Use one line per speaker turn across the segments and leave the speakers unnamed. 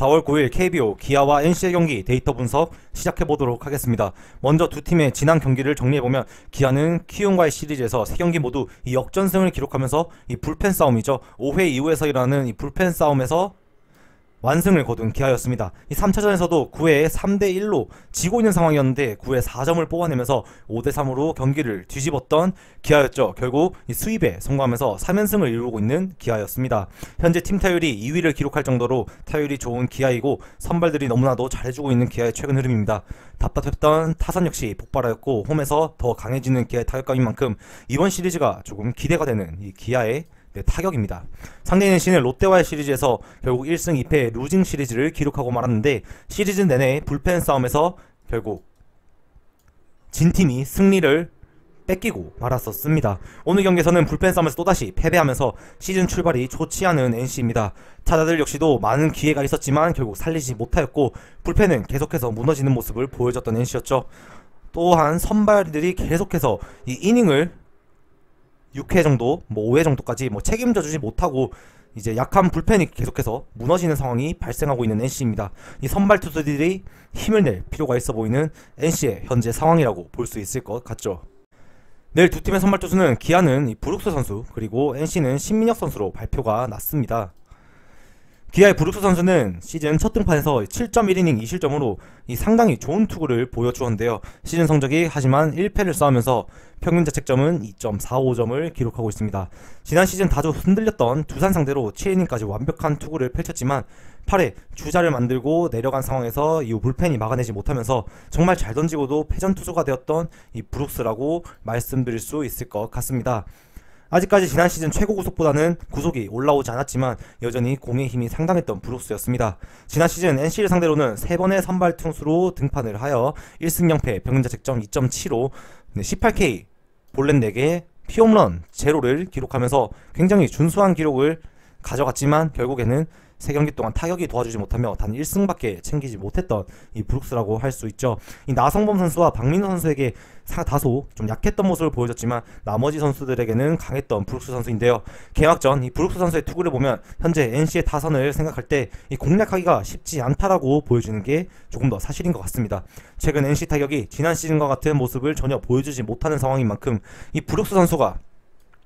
4월 9일 KBO 기아와 NC의 경기 데이터 분석 시작해보도록 하겠습니다. 먼저 두 팀의 지난 경기를 정리해보면 기아는 키움과의 시리즈에서 3경기 모두 이 역전승을 기록하면서 이 불펜 싸움이죠. 5회 이후에서 일어나는 이 불펜 싸움에서 완승을 거둔 기아였습니다. 이 3차전에서도 9회에 3대1로 지고 있는 상황이었는데 9회 4점을 뽑아내면서 5대3으로 경기를 뒤집었던 기아였죠. 결국 이 수입에 성공하면서 3연승을 이루고 있는 기아였습니다. 현재 팀 타율이 2위를 기록할 정도로 타율이 좋은 기아이고 선발들이 너무나도 잘해주고 있는 기아의 최근 흐름입니다. 답답했던 타선 역시 폭발하였고 홈에서 더 강해지는 기아의 타격감인 만큼 이번 시리즈가 조금 기대가 되는 이 기아의 타격입니다. 상대인 NC는 롯데와의 시리즈에서 결국 1승 2패 루징 시리즈를 기록하고 말았는데 시리즈 내내 불펜 싸움에서 결국 진 팀이 승리를 뺏기고 말았었습니다. 오늘 경기에서는 불펜 싸움에서 또다시 패배하면서 시즌 출발이 좋지 않은 NC입니다. 타자들 역시도 많은 기회가 있었지만 결국 살리지 못하였고 불펜은 계속해서 무너지는 모습을 보여줬던 NC였죠. 또한 선발들이 계속해서 이 이닝을 6회 정도, 5회 정도까지 책임져 주지 못하고 이제 약한 불펜이 계속해서 무너지는 상황이 발생하고 있는 NC입니다. 이 선발 투수들이 힘을 낼 필요가 있어 보이는 NC의 현재 상황이라고 볼 수 있을 것 같죠. 내일 두 팀의 선발 투수는 기아는 이 브룩스 선수 그리고 NC는 신민혁 선수로 발표가 났습니다. 기아의 브룩스 선수는 시즌 첫 등판에서 7.1이닝 2실점으로 이 상당히 좋은 투구를 보여주었는데요. 시즌 성적이 하지만 1패를 쌓으면서 평균 자책점은 2.45점을 기록하고 있습니다. 지난 시즌 다소 흔들렸던 두산 상대로 7이닝까지 완벽한 투구를 펼쳤지만 8회 주자를 만들고 내려간 상황에서 이후 불펜이 막아내지 못하면서 정말 잘 던지고도 패전 투수가 되었던 이 브룩스라고 말씀드릴 수 있을 것 같습니다. 아직까지 지난 시즌 최고 구속보다는 구속이 올라오지 않았지만 여전히 공의 힘이 상당했던 브룩스였습니다. 지난 시즌 NC를 상대로는 3번의 선발 투수로 등판을 하여 1승 0패 평균 자책점 2.75 18K 볼넷 4개 피홈런 0를 기록하면서 굉장히 준수한 기록을 가져갔지만 결국에는 3경기 동안 타격이 도와주지 못하며 단 1승밖에 챙기지 못했던 이 브룩스라고 할 수 있죠. 이 나성범 선수와 박민호 선수에게 다소 좀 약했던 모습을 보여줬지만 나머지 선수들에게는 강했던 브룩스 선수인데요. 개막전 이 브룩스 선수의 투구를 보면 현재 NC의 타선을 생각할 때 이 공략하기가 쉽지 않다라고 보여주는 게 조금 더 사실인 것 같습니다. 최근 NC 타격이 지난 시즌과 같은 모습을 전혀 보여주지 못하는 상황인 만큼 이 브룩스 선수가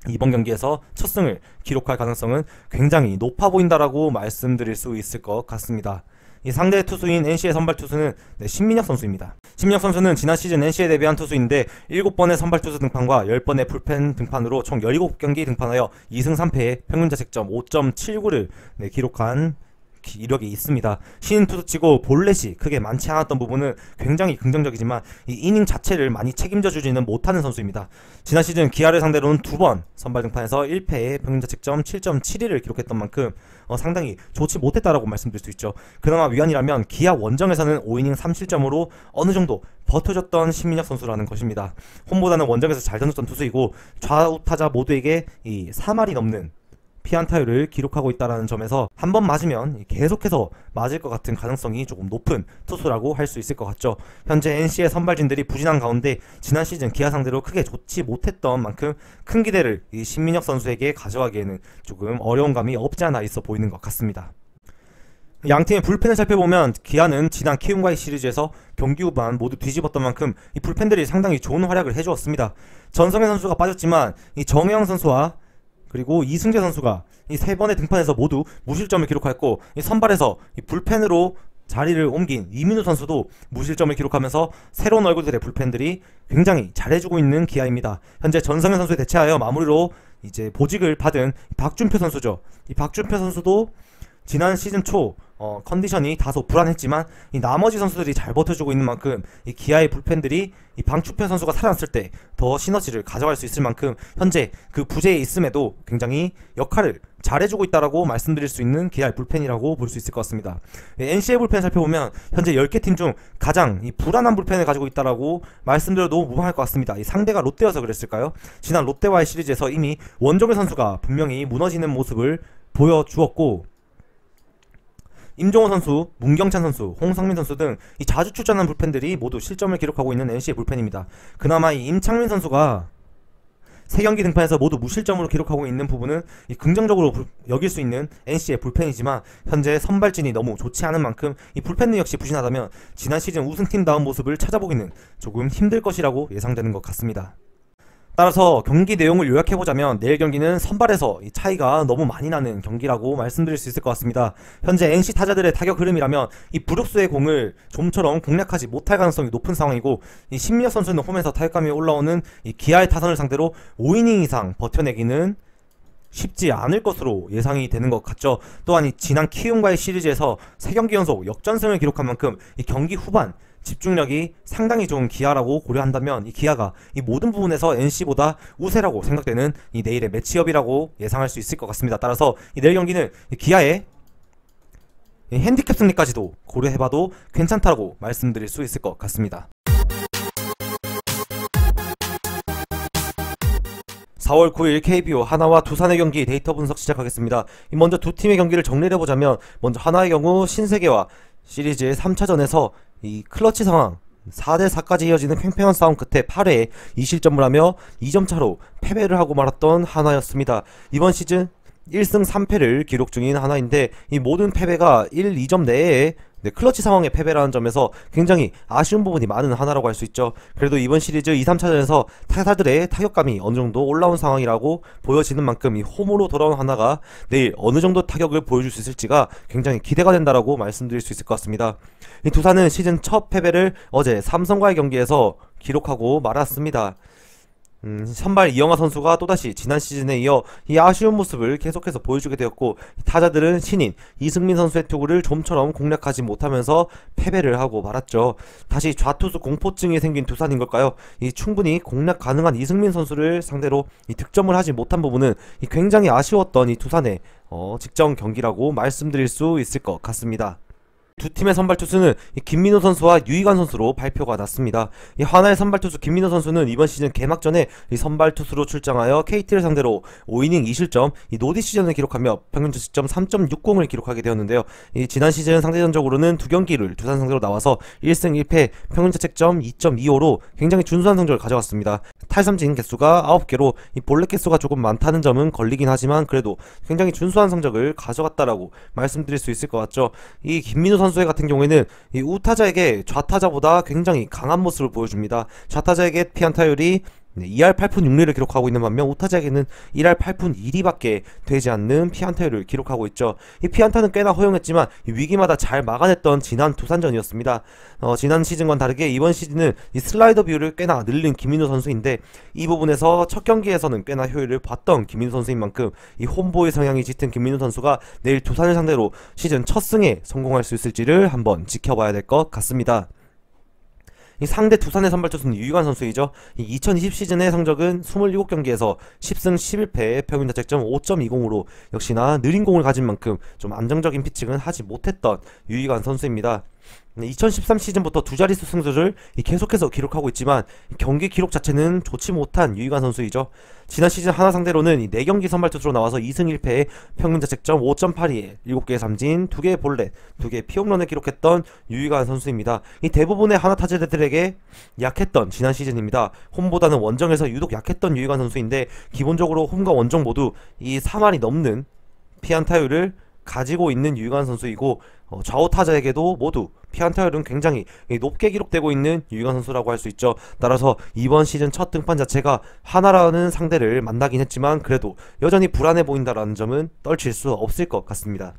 이번 경기에서 첫 승을 기록할 가능성은 굉장히 높아 보인다라고 말씀드릴 수 있을 것 같습니다. 이 상대 투수인 NC의 선발 투수는 신민혁 선수입니다. 신민혁 선수는 지난 시즌 NC에 데뷔한 투수인데 7번의 선발 투수 등판과 10번의 불펜 등판으로 총 17경기 등판하여 2승 3패에 평균 자책점 5.79를 기록한 이력이 있습니다. 신인 투수치고 볼넷이 크게 많지 않았던 부분은 굉장히 긍정적이지만 이 이닝 자체를 많이 책임져 주지는 못하는 선수입니다. 지난 시즌 기아를 상대로는 2번 선발 등판에서 1패에 평균 자책점 7.71을 기록했던 만큼 상당히 좋지 못했다라고 말씀드릴 수 있죠. 그나마 위안이라면 기아 원정에서는 5이닝 3실점으로 어느 정도 버텨줬던 신민혁 선수라는 것입니다. 홈보다는 원정에서 잘 던졌던 투수이고 좌우 타자 모두에게 이 3할이 넘는 피안타율을 기록하고 있다는 점에서 한 번 맞으면 계속해서 맞을 것 같은 가능성이 조금 높은 투수라고 할 수 있을 것 같죠. 현재 NC의 선발진들이 부진한 가운데 지난 시즌 기아 상대로 크게 좋지 못했던 만큼 큰 기대를 이 신민혁 선수에게 가져가기에는 조금 어려운 감이 없지 않아 있어 보이는 것 같습니다. 양팀의 불펜을 살펴보면 기아는 지난 키움과의 시리즈에서 경기 후반 모두 뒤집었던 만큼 이 불펜들이 상당히 좋은 활약을 해주었습니다. 전성현 선수가 빠졌지만 이 정혜영 선수와 그리고 이승재 선수가 이 3번의 등판에서 모두 무실점을 기록했고 이 선발에서 이 불펜으로 자리를 옮긴 이민우 선수도 무실점을 기록하면서 새로운 얼굴들의 불펜들이 굉장히 잘해주고 있는 기아입니다. 현재 전성현 선수에 대체하여 마무리로 이제 보직을 받은 박준표 선수죠. 이 박준표 선수도 지난 시즌 초 컨디션이 다소 불안했지만 이 나머지 선수들이 잘 버텨주고 있는 만큼 이 기아의 불펜들이 이 방추표 선수가 살아났을 때 더 시너지를 가져갈 수 있을 만큼 현재 그 부재에 있음에도 굉장히 역할을 잘해주고 있다라고 말씀드릴 수 있는 기아의 불펜이라고 볼 수 있을 것 같습니다. NC의 불펜 살펴보면 현재 10개 팀 중 가장 이 불안한 불펜을 가지고 있다라고 말씀드려도 무방할 것 같습니다. 이 상대가 롯데여서 그랬을까요? 지난 롯데와의 시리즈에서 이미 원정의 선수가 분명히 무너지는 모습을 보여주었고 임종호 선수, 문경찬 선수, 홍성민 선수 등 이 자주 출전한 불펜들이 모두 실점을 기록하고 있는 NC의 불펜입니다. 그나마 이 임창민 선수가 세 경기 등판에서 모두 무실점으로 기록하고 있는 부분은 이 긍정적으로 여길 수 있는 NC의 불펜이지만 현재 선발진이 너무 좋지 않은 만큼 이 불펜 역시 부진하다면 지난 시즌 우승팀다운 모습을 찾아보기는 조금 힘들 것이라고 예상되는 것 같습니다. 따라서 경기 내용을 요약해보자면 내일 경기는 선발에서 이 차이가 너무 많이 나는 경기라고 말씀드릴 수 있을 것 같습니다. 현재 NC 타자들의 타격 흐름이라면 이 브룩스의 공을 좀처럼 공략하지 못할 가능성이 높은 상황이고, 이 심리어 선수는 홈에서 타격감이 올라오는 이 기아의 타선을 상대로 5이닝 이상 버텨내기는 쉽지 않을 것으로 예상이 되는 것 같죠. 또한 이 지난 키움과의 시리즈에서 3경기 연속 역전승을 기록한 만큼 이 경기 후반 집중력이 상당히 좋은 기아라고 고려한다면 이 기아가 이 모든 부분에서 NC보다 우세라고 생각되는 이 내일의 매치업이라고 예상할 수 있을 것 같습니다. 따라서 이 내일 경기는 이 기아의 이 핸디캡 승리까지도 고려해봐도 괜찮다고 말씀드릴 수 있을 것 같습니다. 4월 9일 KBO 하나와 두산의 경기 데이터 분석 시작하겠습니다. 먼저 두 팀의 경기를 정리를 해보자면, 먼저 하나의 경우 신세계와 시리즈의 3차전에서 이 클러치 상황 4대4까지 이어지는 팽팽한 싸움 끝에 8회에 2실점을 하며 2점 차로 패배를 하고 말았던 하나였습니다. 이번 시즌 1승 3패를 기록 중인 하나인데 이 모든 패배가 1, 2점 내에 클러치 상황의 패배라는 점에서 굉장히 아쉬운 부분이 많은 하나라고 할 수 있죠. 그래도 이번 시리즈 2, 3차전에서 타자들의 타격감이 어느정도 올라온 상황이라고 보여지는 만큼 이 홈으로 돌아온 하나가 내일 어느정도 타격을 보여줄 수 있을지가 굉장히 기대가 된다라고 말씀드릴 수 있을 것 같습니다. 이 두산은 시즌 첫 패배를 어제 삼성과의 경기에서 기록하고 말았습니다. 선발 이영하 선수가 또다시 지난 시즌에 이어 이 아쉬운 모습을 계속해서 보여주게 되었고, 타자들은 신인 이승민 선수의 투구를 좀처럼 공략하지 못하면서 패배를 하고 말았죠. 다시 좌투수 공포증이 생긴 두산인 걸까요? 이 충분히 공략 가능한 이승민 선수를 상대로 이 득점을 하지 못한 부분은 이 굉장히 아쉬웠던 이 두산의 직전 경기라고 말씀드릴 수 있을 것 같습니다. 두 팀의 선발 투수는 김민호 선수와 유희관 선수로 발표가 났습니다. 이 하나의 선발 투수 김민호 선수는 이번 시즌 개막전에 이 선발 투수로 출장하여 KT를 상대로 5이닝 2실점 이 노디 시즌을 기록하며 평균 자책점 3.60을 기록하게 되었는데요. 이 지난 시즌 상대전적으로는 두 경기를 두산 상대로 나와서 1승 1패 평균 자책점 2.25로 굉장히 준수한 성적을 가져갔습니다. 탈삼진 개수가 9개로 이 볼넷 개수가 조금 많다는 점은 걸리긴 하지만 그래도 굉장히 준수한 성적을 가져갔다라고 말씀드릴 수 있을 것 같죠. 이 김민호 선수의 같은 경우에는 이 우타자에게 좌타자보다 굉장히 강한 모습을 보여줍니다. 좌타자에게 피안타율이 2할 8푼 6리를 기록하고 있는 반면 우타자에게는 1할 8푼 1리밖에 되지 않는 피안타율을 기록하고 있죠. 이 피안타는 꽤나 허용했지만 이 위기마다 잘 막아냈던 지난 두산전이었습니다. 지난 시즌과는 다르게 이번 시즌은 이 슬라이더 비율을 꽤나 늘린 김민호 선수인데, 이 부분에서 첫 경기에서는 꽤나 효율을 봤던 김민호 선수인 만큼 이 홈보이 성향이 짙은 김민호 선수가 내일 두산을 상대로 시즌 첫 승에 성공할 수 있을지를 한번 지켜봐야 될 것 같습니다. 이 상대 두산의 선발 투수는 유희관 선수이죠. 이 2020 시즌의 성적은 27경기에서 10승 11패 평균 자책점 5.20으로 역시나 느린 공을 가진 만큼 좀 안정적인 피칭은 하지 못했던 유희관 선수입니다. 2013 시즌부터 두 자릿수 승수를 계속해서 기록하고 있지만 경기 기록 자체는 좋지 못한 유희관 선수이죠. 지난 시즌 하나 상대로는 4경기 선발 투수로 나와서 2승 1패에 평균 자책점 5.82에 7개의 삼진, 2개의 볼넷, 2개의 피홈런을 기록했던 유희관 선수입니다. 이 대부분의 하나 타자들에게 약했던 지난 시즌입니다. 홈보다는 원정에서 유독 약했던 유희관 선수인데, 기본적으로 홈과 원정 모두 이 3할이 넘는 피안타율을 가지고 있는 유희관 선수이고, 좌우 타자에게도 모두 피안타율은 굉장히 높게 기록되고 있는 유희관 선수라고 할 수 있죠. 따라서 이번 시즌 첫 등판 자체가 하나라는 상대를 만나긴 했지만 그래도 여전히 불안해 보인다라는 점은 떨칠 수 없을 것 같습니다.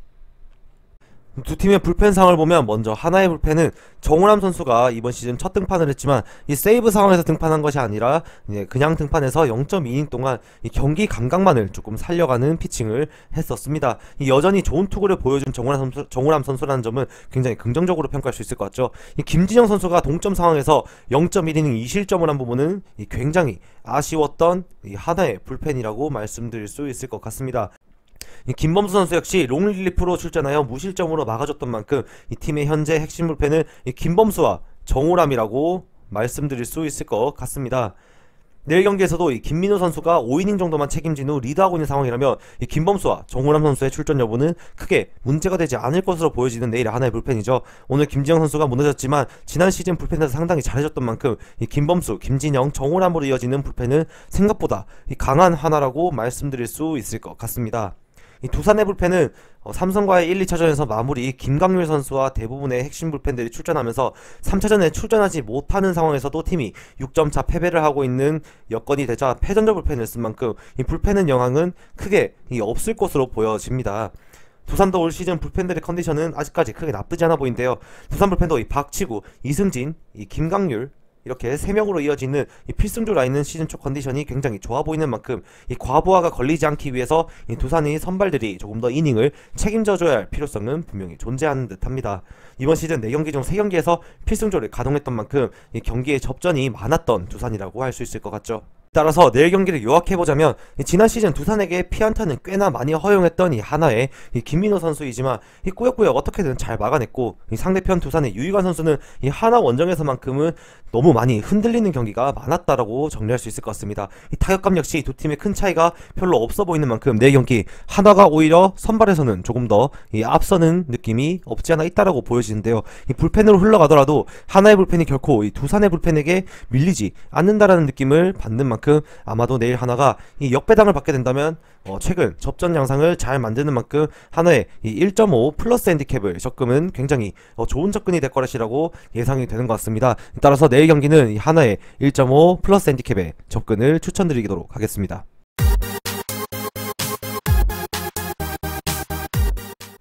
두 팀의 불펜 상황을 보면, 먼저 하나의 불펜은 정우람 선수가 이번 시즌 첫 등판을 했지만 이 세이브 상황에서 등판한 것이 아니라 그냥 등판해서 0.2이닝 동안 이 경기 감각만을 조금 살려가는 피칭을 했었습니다. 여전히 좋은 투구를 보여준 정우람 선수라는 점은 굉장히 긍정적으로 평가할 수 있을 것 같죠. 이 김진영 선수가 동점 상황에서 0.1이닝 2실점을 한 부분은 굉장히 아쉬웠던 이 하나의 불펜이라고 말씀드릴 수 있을 것 같습니다. 김범수 선수 역시 롱릴리프로 출전하여 무실점으로 막아줬던 만큼 이 팀의 현재 핵심 불펜은 김범수와 정우람이라고 말씀드릴 수 있을 것 같습니다. 내일 경기에서도 이 김민호 선수가 5이닝 정도만 책임진 후 리드하고 있는 상황이라면 이 김범수와 정우람 선수의 출전 여부는 크게 문제가 되지 않을 것으로 보여지는 내일의 하나의 불펜이죠. 오늘 김지영 선수가 무너졌지만 지난 시즌 불펜에서 상당히 잘해줬던 만큼 이 김범수, 김진영, 정우람으로 이어지는 불펜은 생각보다 이 강한 하나라고 말씀드릴 수 있을 것 같습니다. 이 두산의 불펜은 삼성과의 1, 2차전에서 마무리 김강률 선수와 대부분의 핵심 불펜들이 출전하면서 3차전에 출전하지 못하는 상황에서도 팀이 6점차 패배를 하고 있는 여건이 되자 패전적 불펜을 쓴 만큼 이 불펜의 영향은 크게 없을 것으로 보여집니다. 두산도 올 시즌 불펜들의 컨디션은 아직까지 크게 나쁘지 않아 보이는데요. 두산 불펜도 이 박치구, 이승진, 이 김강률 이렇게 3명으로 이어지는 이 필승조 라인은 시즌 초 컨디션이 굉장히 좋아 보이는 만큼 이 과부하가 걸리지 않기 위해서 이 두산의 선발들이 조금 더 이닝을 책임져줘야 할 필요성은 분명히 존재하는 듯합니다. 이번 시즌 4경기 중 3경기에서 필승조를 가동했던 만큼 이 경기에 접전이 많았던 두산이라고 할 수 있을 것 같죠. 따라서 내일 경기를 요약해보자면 지난 시즌 두산에게 피안타는 꽤나 많이 허용했던 이 하나의 이 김민호 선수이지만 이 꾸역꾸역 어떻게든 잘 막아냈고 이 상대편 두산의 유희관 선수는 이 하나 원정에서만큼은 너무 많이 흔들리는 경기가 많았다라고 정리할 수 있을 것 같습니다. 이 타격감 역시 두 팀의 큰 차이가 별로 없어 보이는 만큼 내일 경기 하나가 오히려 선발에서는 조금 더 이 앞서는 느낌이 없지 않아 있다라고 보여지는데요. 이 불펜으로 흘러가더라도 하나의 불펜이 결코 이 두산의 불펜에게 밀리지 않는다라는 느낌을 받는 만큼 아마도 내일 하나가 이 역배당을 받게 된다면 최근 접전 양상을 잘 만드는 만큼 하나의 이 1.5 플러스 핸디캡을 접근은 굉장히 좋은 접근이 될 거라시라고 예상이 되는 것 같습니다. 따라서 내일 경기는 이 하나의 1.5 플러스 핸디캡의 접근을 추천드리도록 하겠습니다.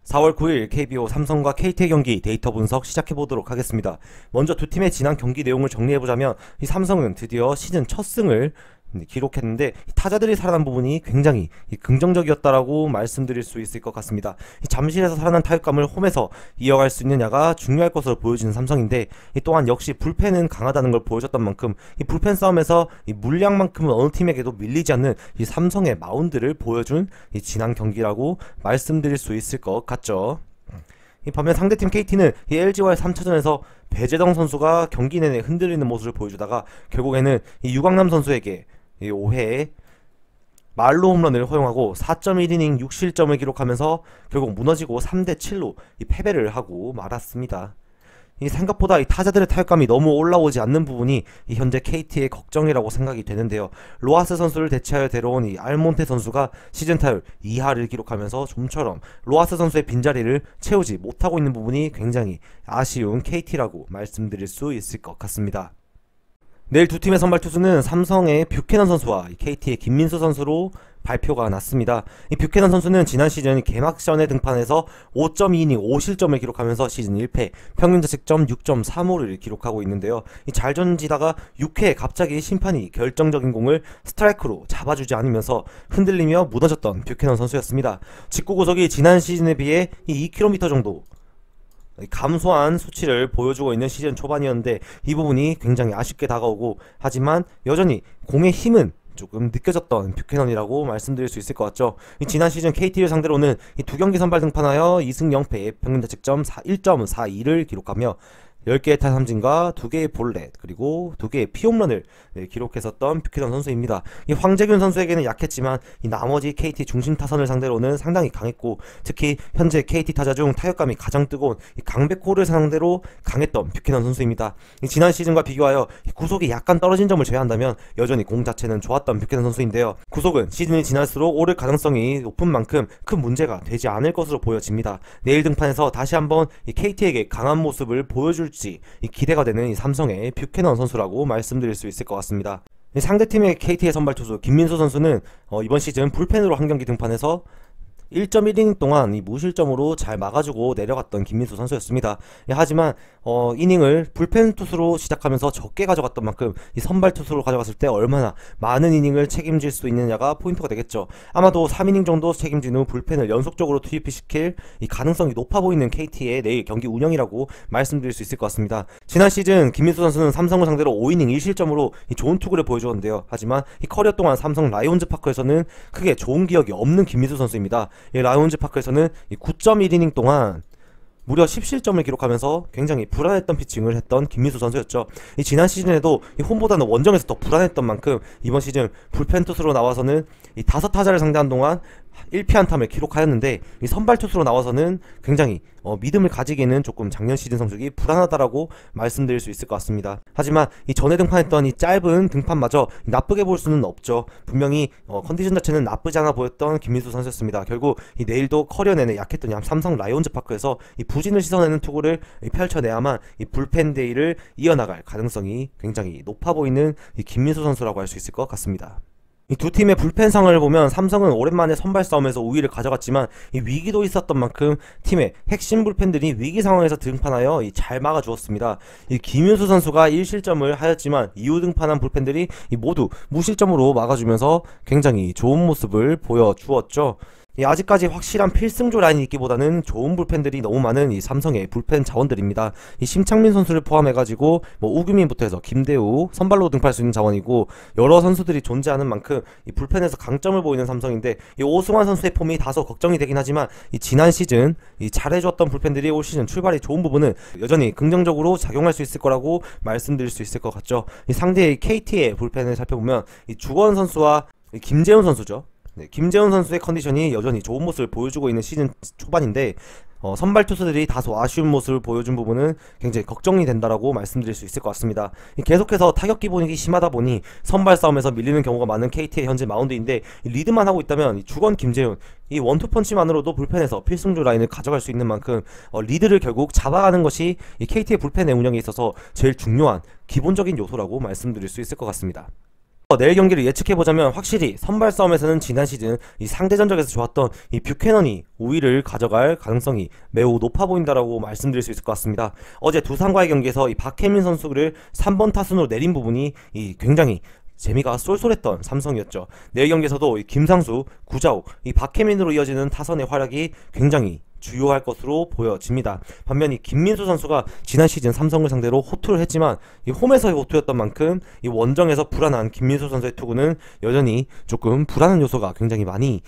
4월 9일 KBO 삼성과 KT의 경기 데이터 분석 시작해보도록 하겠습니다. 먼저 두 팀의 지난 경기 내용을 정리해보자면 이 삼성은 드디어 시즌 첫 승을 기록했는데 타자들이 살아난 부분이 굉장히 긍정적이었다라고 말씀드릴 수 있을 것 같습니다. 잠실에서 살아난 타격감을 홈에서 이어갈 수 있느냐가 중요할 것으로 보여지는 삼성인데 또한 역시 불펜은 강하다는 걸 보여줬던 만큼 이 불펜 싸움에서 이 물량만큼은 어느 팀에게도 밀리지 않는 이 삼성의 마운드를 보여준 이 지난 경기라고 말씀드릴 수 있을 것 같죠. 반면 상대팀 KT는 이 LG와의 3차전에서 배재동 선수가 경기 내내 흔들리는 모습을 보여주다가 결국에는 이 유강남 선수에게 이 5회에 말로 홈런을 허용하고 4.1이닝 6실점을 기록하면서 결국 무너지고 3대7로 이 패배를 하고 말았습니다. 이 생각보다 이 타자들의 타격감이 너무 올라오지 않는 부분이 이 현재 KT의 걱정이라고 생각이 되는데요. 로하스 선수를 대체하여 데려온 이 알몬테 선수가 시즌 타율 2할을 기록하면서 좀처럼 로하스 선수의 빈자리를 채우지 못하고 있는 부분이 굉장히 아쉬운 KT라고 말씀드릴 수 있을 것 같습니다. 내일 두 팀의 선발 투수는 삼성의 뷰캐넌 선수와 KT의 김민수 선수로 발표가 났습니다. 이 뷰캐넌 선수는 지난 시즌 개막전에 등판해서 5.2이닝 5실점을 기록하면서 시즌 1패, 평균 자책점 6.35를 기록하고 있는데요. 잘 던지다가 6회에 갑자기 심판이 결정적인 공을 스트라이크로 잡아주지 않으면서 흔들리며 무너졌던 뷰캐넌 선수였습니다. 직구 구속이 지난 시즌에 비해 2km 정도 감소한 수치를 보여주고 있는 시즌 초반이었는데 이 부분이 굉장히 아쉽게 다가오고 하지만 여전히 공의 힘은 조금 느껴졌던 뷰캐넌이라고 말씀드릴 수 있을 것 같죠. 지난 시즌 KT를 상대로는 이 2경기 선발 등판하여 2승 0패 평균 자책점 1.42를 기록하며 10개의 타삼진과 2개의 볼넷 그리고 2개의 피홈런을 기록했었던 뷰캐넌 선수입니다. 이 황재균 선수에게는 약했지만 이 나머지 KT 중심 타선을 상대로는 상당히 강했고 특히 현재 KT 타자 중 타격감이 가장 뜨거운 이 강백호를 상대로 강했던 뷰캐넌 선수입니다. 지난 시즌과 비교하여 구속이 약간 떨어진 점을 제외한다면 여전히 공 자체는 좋았던 뷰캐넌 선수인데요. 구속은 시즌이 지날수록 오를 가능성이 높은 만큼 큰 문제가 되지 않을 것으로 보여집니다. 내일 등판에서 다시 한번 이 KT에게 강한 모습을 보여줄 기대가 되는 이 삼성의 뷰캐넌 선수라고 말씀드릴 수 있을 것 같습니다. 상대팀의 KT의 선발 투수 김민수 선수는 이번 시즌 불펜으로 한 경기 등판해서 1.1이닝 동안 이 무실점으로 잘 막아주고 내려갔던 김민수 선수였습니다. 하지만 이닝을 불펜 투수로 시작하면서 적게 가져갔던 만큼 이 선발 투수로 가져갔을 때 얼마나 많은 이닝을 책임질 수 있느냐가 포인트가 되겠죠. 아마도 3이닝 정도 책임진 후 불펜을 연속적으로 투입시킬 이 가능성이 높아 보이는 KT의 내일 경기 운영이라고 말씀드릴 수 있을 것 같습니다. 지난 시즌 김민수 선수는 삼성을 상대로 5이닝 1실점으로 이 좋은 투구를 보여주었는데요. 하지만 이 커리어 동안 삼성 라이온즈 파크에서는 크게 좋은 기억이 없는 김민수 선수입니다. 라이온즈 파크에서는 9.1이닝 동안 무려 17점을 기록하면서 굉장히 불안했던 피칭을 했던 김민수 선수였죠. 이 지난 시즌에도 이 홈보다는 원정에서 더 불안했던 만큼 이번 시즌 불펜 투수로 나와서는 이 5타자를 상대한 동안 1피안타를 기록하였는데, 이 선발 투수로 나와서는 굉장히 믿음을 가지기에는 조금 작년 시즌 성적이 불안하다라고 말씀드릴 수 있을 것 같습니다. 하지만 이 전에 등판했던 이 짧은 등판마저 나쁘게 볼 수는 없죠. 분명히 컨디션 자체는 나쁘지 않아 보였던 김민수 선수였습니다. 결국 이 내일도 커리어 내내 약했던 삼성 라이온즈 파크에서 이 부진을 씻어내는 투구를 펼쳐내야만 이 불펜 데이를 이어나갈 가능성이 굉장히 높아 보이는 이 김민수 선수라고 할 수 있을 것 같습니다. 이 두 팀의 불펜 상황을 보면 삼성은 오랜만에 선발 싸움에서 우위를 가져갔지만 이 위기도 있었던 만큼 팀의 핵심 불펜들이 위기 상황에서 등판하여 잘 막아주었습니다. 이 김윤수 선수가 1실점을 하였지만 이후 등판한 불펜들이 모두 무실점으로 막아주면서 굉장히 좋은 모습을 보여주었죠. 아직까지 확실한 필승조 라인이 있기보다는 좋은 불펜들이 너무 많은 이 삼성의 불펜 자원들입니다. 이 심창민 선수를 포함해가지고 우규민부터 해서 김대우 선발로 등판할 수 있는 자원이고, 여러 선수들이 존재하는 만큼 이 불펜에서 강점을 보이는 삼성인데, 이 오승환 선수의 폼이 다소 걱정이 되긴 하지만 이 지난 시즌 잘해줬던 불펜들이 올 시즌 출발이 좋은 부분은 여전히 긍정적으로 작용할 수 있을 거라고 말씀드릴 수 있을 것 같죠. 이 상대의 KT의 불펜을 살펴보면 이 주건 선수와 김재훈 선수죠. 김재훈 선수의 컨디션이 여전히 좋은 모습을 보여주고 있는 시즌 초반인데, 선발 투수들이 다소 아쉬운 모습을 보여준 부분은 굉장히 걱정이 된다라고 말씀드릴 수 있을 것 같습니다. 계속해서 타격 기본이 심하다 보니 선발 싸움에서 밀리는 경우가 많은 KT의 현재 마운드인데, 리드만 하고 있다면 주건 김재훈 이 원투펀치만으로도 불펜에서 필승조 라인을 가져갈 수 있는 만큼 리드를 결국 잡아가는 것이 이 KT의 불펜의 운영에 있어서 제일 중요한 기본적인 요소라고 말씀드릴 수 있을 것 같습니다. 내일 경기를 예측해보자면 확실히 선발 싸움에서는 지난 시즌 이 상대 전적에서 좋았던 이 뷰캐넌이 우위를 가져갈 가능성이 매우 높아 보인다라고 말씀드릴 수 있을 것 같습니다. 어제 두산과의 경기에서 이 박혜민 선수를 3번 타순으로 내린 부분이 굉장히 재미가 쏠쏠했던 삼성이었죠. 내일 경기에서도 이 김상수, 구자욱, 이 박혜민으로 이어지는 타선의 활약이 굉장히 주요할 것으로 보여집니다. 반면 이 김민수 선수가 지난 시즌 삼성을 상대로 호투를 했지만 이 홈에서의 호투였던 만큼 이 원정에서 불안한 김민수 선수의 투구는 여전히 조금 불안한 요소가 굉장히 많이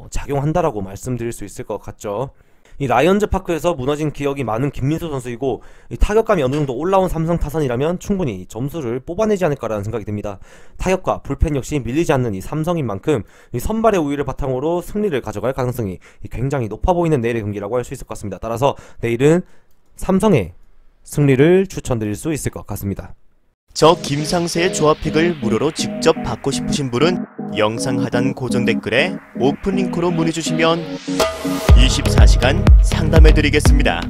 작용한다라고 말씀드릴 수 있을 것 같죠. 이 라이언즈 파크에서 무너진 기억이 많은 김민수 선수이고, 이 타격감이 어느 정도 올라온 삼성 타선이라면 충분히 점수를 뽑아내지 않을까라는 생각이 듭니다. 타격과 불펜 역시 밀리지 않는 이 삼성인 만큼 이 선발의 우위를 바탕으로 승리를 가져갈 가능성이 굉장히 높아 보이는 내일의 경기라고 할 수 있을 것 같습니다. 따라서 내일은 삼성의 승리를 추천드릴 수 있을 것 같습니다.
저 김상세의 조합픽을 무료로 직접 받고 싶으신 분은 영상 하단 고정 댓글에 오픈 링크로 문의 주시면 24시간 상담해 드리겠습니다.